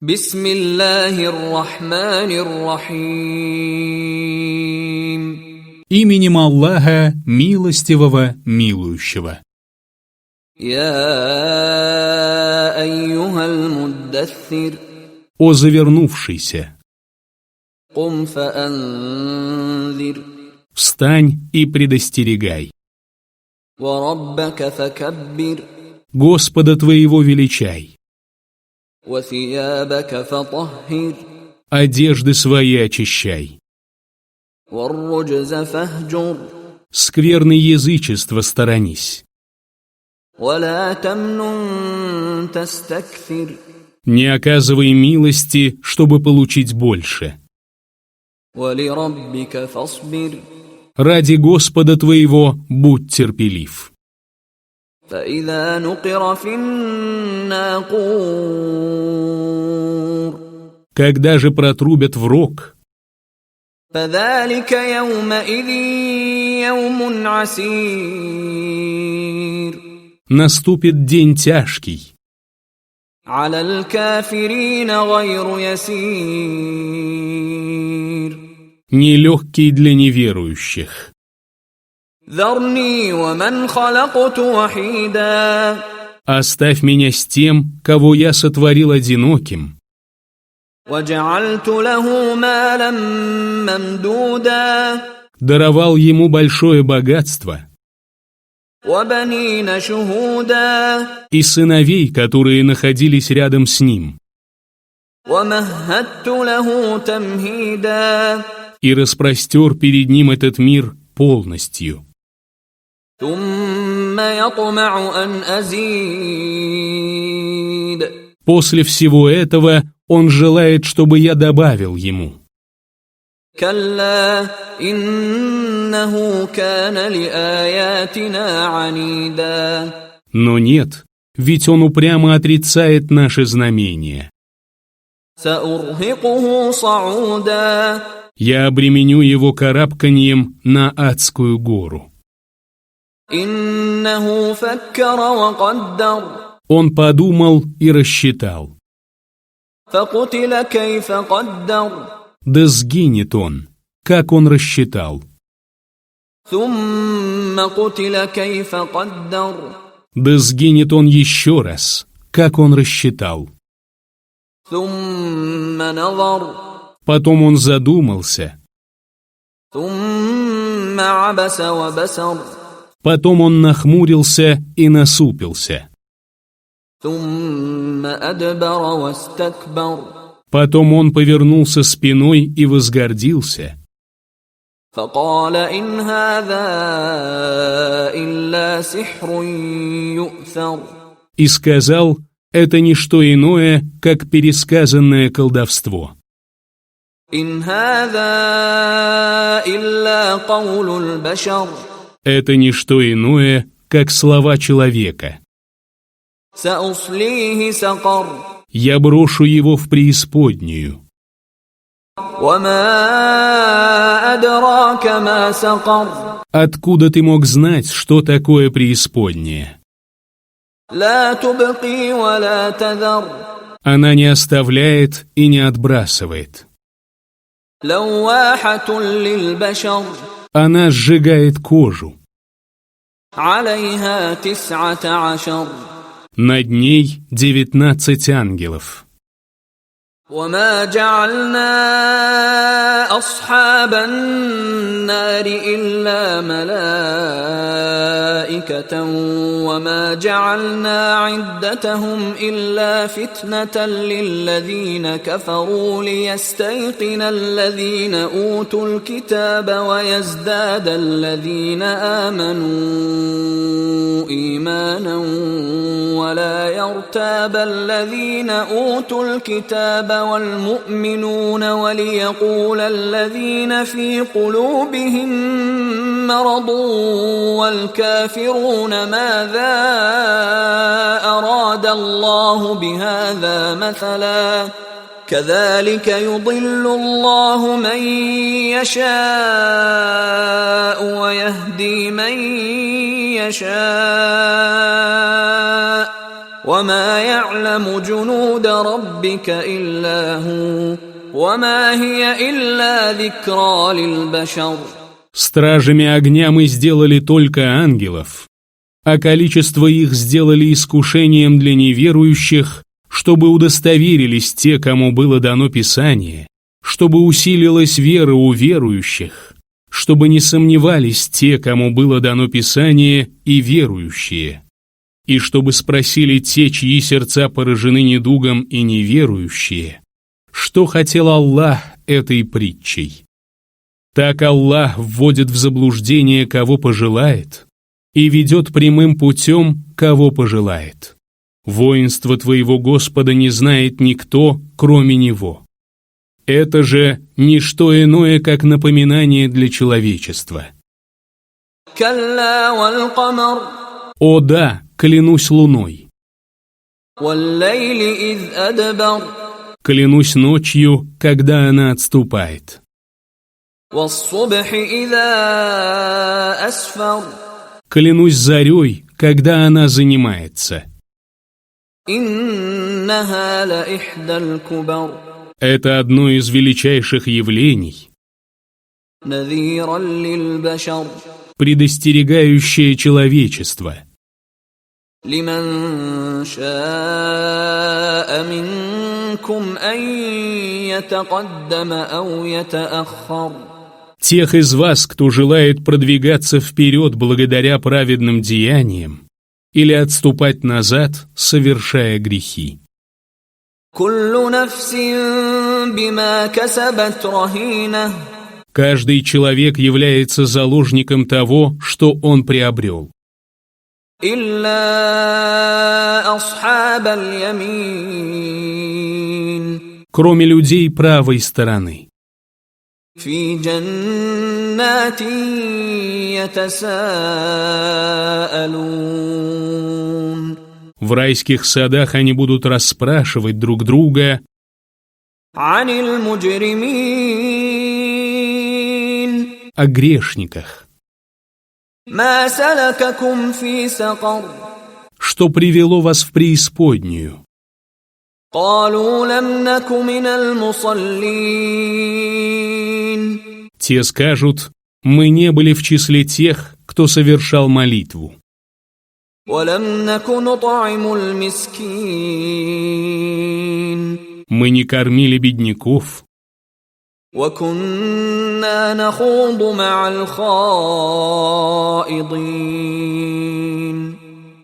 Бисмиллахир-рахманир-рахим. Именем Аллаха, милостивого, милующего. Я айюхаль муддассир. О завернувшийся! Кум фаанзир. Встань и предостерегай. Ва раббака факаббир. Господа твоего величай. Ва сиябака фатаххир. Одежды свои очищай. Ва руджза фахджур. Скверны язычества сторонись. Ва ла тамнун тастакфир. Не оказывай милости, чтобы получить больше. Ва ли раббика фасбир. Ради Господа твоего будь терпелив. فإذا نقر في الناقور. Когда же протрубят в рог, فذلك يومئذ يوم عسير. наступит день тяжкий, على الكافرين غير يسير. нелегкий для неверующих. ذرني ومن خلقت وحيدا. Оставь меня с тем, кого я сотворил одиноким, وجعلت له مالا ممدودا. даровал ему большое богатство, وبنين شهودا. и сыновей, которые находились рядом с ним, ومهدت له تمهيدا. и распростер перед ним этот мир полностью. ثم يطمع أن أزيد. После всего этого он желает, чтобы я добавил ему. كلا إنه كان لآياتنا عنيدا. Но нет, ведь он упрямо отрицает наши знамения. سأرهقه صعودا. Я обременю его карабканьем на адскую гору. إنه فكر وقدر. Он подумал и рассчитал. فقتل كيف قدر. Да сгинет он, как он рассчитал. ثم قتل كيف قدر. Да сгинет он еще раз, как он рассчитал. ثم نظر. Потом он задумался. ثم عبس وبسر. Потом он нахмурился и насупился. ثم أدبر واستكبر. Потом он повернулся спиной и возгордился. فقال إن هذا إلا سحر يؤثر. И сказал, это не что иное, как пересказанное колдовство. إن هذا إلا قول البشر. Это не что иное, как слова человека. سأصليه سقر. Я брошу его в преисподнюю. وما أدراك ما سقر. Откуда ты мог знать, что такое преисподняя? لا تبقي ولا تذر. Она не оставляет и не отбрасывает. لواحة للبشر. Она сжигает кожу. عليها 19. Над ней 19 ангелов. وما جعلنا أصحاب النار إلا ملائكة وما جعلنا عدتهم إلا فتنة للذين كفروا ليستيقن الذين أوتوا الكتاب ويزداد الذين آمنوا إيمانا ولا يرتاب الذين أوتوا الكتاب والمؤمنون وليقول الذين في قلوبهم مرض والكافرون ماذا أراد الله بهذا مثلا كذلك يضل الله من يشاء ويهدي من يشاء وما يعلم جنود ربك إلا هو وما هي إلا ذكرى للبشر. Стражами огня мы сделали только ангелов, а количество их сделали искушением для неверующих, чтобы удостоверились те, кому было дано Писание, чтобы усилилась вера у верующих, чтобы не сомневались те, кому было дано Писание, и верующие, и чтобы спросили те, чьи сердца поражены недугом, и неверующие, что хотел Аллах этой притчей. Так Аллах вводит в заблуждение, кого пожелает, и ведет прямым путем, кого пожелает. Воинство твоего Господа не знает никто, кроме Него. Это же не что иное, как напоминание для человечества. كلا والقمر О да, клянусь луной, والليل إذ أدبر клянусь ночью, когда она отступает, والصبح إذا أسفر клянусь зарей, когда она занимается. إنها لإحدى الكبر Это одно из величайших явлений, نذيرا للبشر предостерегающее человечество. لمن شاء منكم أن يتقدم أو يتأخر. Тех из вас, кто желает продвигаться вперед благодаря праведным деяниям, или отступать назад, совершая грехи. كل نفس بما كسبت رهينة. Каждый человек является заложником того, что он приобрел. إلا أصحاب اليمين. Кроме людей правой стороны. في جنات يتساءلون. В райских садах они будут расспрашивать друг друга عن المجرمين. о грешниках, ما سلككم في سقر. что привело вас в преисподнюю. قالوا لم نك من المصلين. Те скажут: мы не были в числе тех, кто совершал молитву. ولم نك نطعم المسكين. Мы не кормили бедняков. وكنا نخوض مع الخائضين.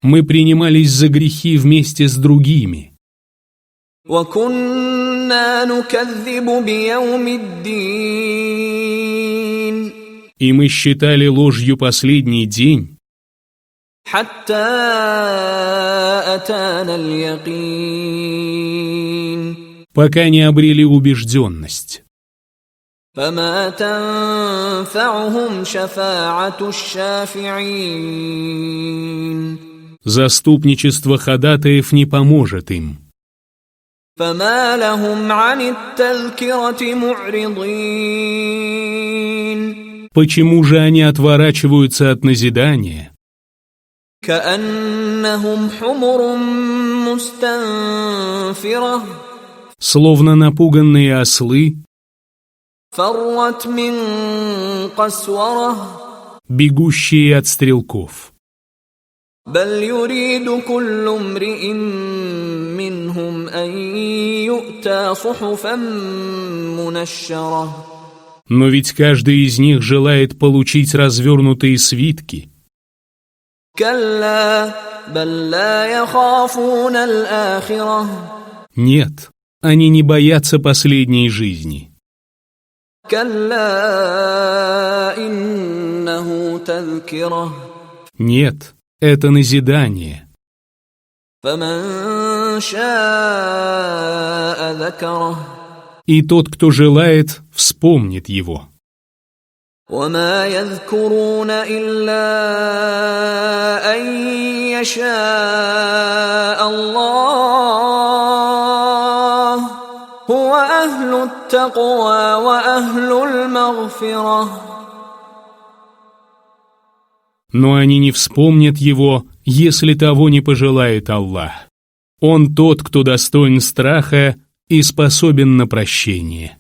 Мы принимались за грехи вместе с другими. وكنا نكذب بيوم الدين. И мы считали ложью последний день, حتى أتانا اليقين. пока не обрели убежденность. فما تنفعهم شفاعة الشافعين. Заступничество ходатаев не поможет им. فما لهم عن التذكرة معرضين. Почему же они отворачиваются от назидания? كأنهم حمر مستنفرة. Словно напуганные ослы, فرت من قسورة. бегущие от стрелков. بل يريد كل امرئ منهم أن يؤتى صحفا منشرة. Но ведь каждый из них желает получить развернутые свитки. كلا بل لا يخافون الآخرة. Нет, они не боятся последней жизни. كلا إنه تذكرة. Нет, это назидание. فمن شاء ذكره. И тот, кто желает, вспомнит его. وما يذكرون إلا أن يشاء الله هو أهل التقوى وأهل المغفرة. Но они не вспомнят его, если того не пожелает Аллах. Он тот, кто достоин страха и способен на прощение.